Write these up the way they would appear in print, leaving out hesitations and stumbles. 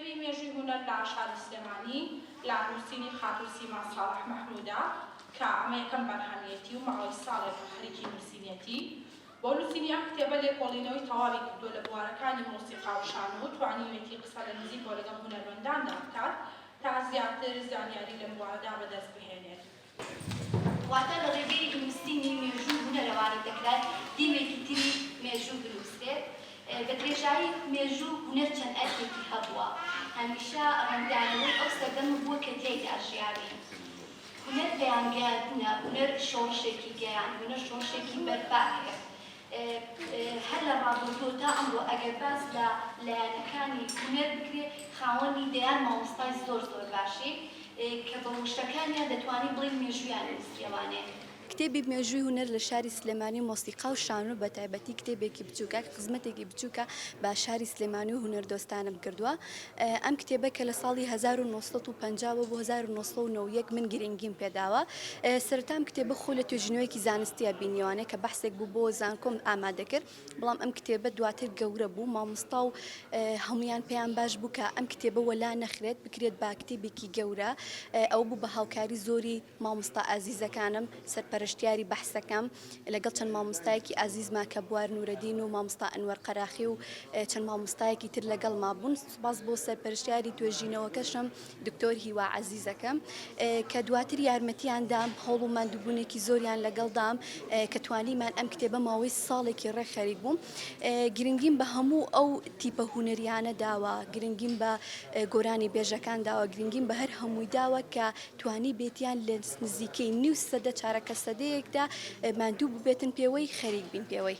كتابي مێژووی هونەر لە شاری سلێمانی لە نووسینی خاتوو سیما ساڵح مەحموودە کە ئەمە یەکەم بەرهەمێتی و ماوەی ساڵێک خەریکی نووسینێتی بۆ نووسینی ئەم کتێبە لێکۆڵینەوەی تەواوی کردووە لە بوارەکانی مۆسیقا و شانۆ و توانیوێتی قسە لە نزیک بۆ لەگەڵ هونەرمەنداندا بکات تا زیاتر زانیاری لەم بوارەدا بەدەست بهێنێت. واتە لە ڕێگەی نووسینی مێژوو هونەرەوانی دەکرێت دیمێکی تری مێژوو بنووسێت. بە درێژایی مێژوو هونەر چەند ئەرکێکی هەبووە هەمیشە ڕەنگدانەوەی ئەو سەردەم بووە کە تێیدا ژیاوی هونەر پەیامگەیاندنە هونەر شۆڕشێکی گەیان هونەر شۆڕشێکی بەرپار هەیە هەر لە ڕابردوو تا ئەمڕۆ ئەگەر باس لە لایەنەکانی هونەر بکرێت خاوەنی دەیان مامۆستای زۆر باشی کە بە وشتەکانیان دەتوانێت بڵێن مێژوویان نووسیەوانێ. کتێبی مێژووی هونەر لە شاری سلێمانی مۆسیقا و شانۆ بە تایبەتی کتێبێکی بچووکە خزمەتێکی بچووکە بە شاری سلێمانی و هونەردۆستانم کردووە. ئەم کتێبە کە لە ساڵی 1950 بۆ 1990 من گرنگیم پێداوە. سەرەتام کتێبە خۆ لە توێژینەوەیەکی زانستیە بینیوانێ کە بەحسێک بوو بۆ زانکۆم ئامادەکرد بەڵام ئەم کتێبە دواتر گەورە بوو مامۆستا و هەمویان پێیان باش بوو کە ئەم کتێبە وەلا نەخرێت بکرێت با کتێبێکی گەورە ئەو بوو بە هاوکاری زۆری مامۆستا ئازیزەکانم سەرپەرشتیاری بەحسەکەم لەگەڵ چەند مامۆستایەکی ئازیزما کە بوار نورەدین و مامۆستا ئەنوەر قەراخی و چەند مامۆستایەکی تر لەگەڵ مابوون. سوپاس بۆ سەرپەرشتیاری توێژینەوەکەشم دکتۆر هیوا عەزیزەکەم کە دواتر یارمەتیاندام هەوڵ و ماندووبوونێکی زۆریان لەگەڵدام کە توانیمان ئەم کتێبە ماوەی ساڵێکی ڕێک خەریک بووم. گرنگیم بە هەموو ئەو تیپە هونەریانە داوە گرنگیم بە گۆرانی بێژەکان داوە گرنگیم بە هەر هەمووی داوە کە توانی بێتیان لە نزیکەی نیو سەدە چارەکە سەدەیەکدا ماندوو ببێتن پێوەی خەریک بین پێوەی.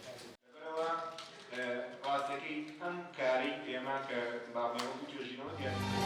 ڕاستەکەی ئەم کاری ئێمە کە باڵێ توێژینەوە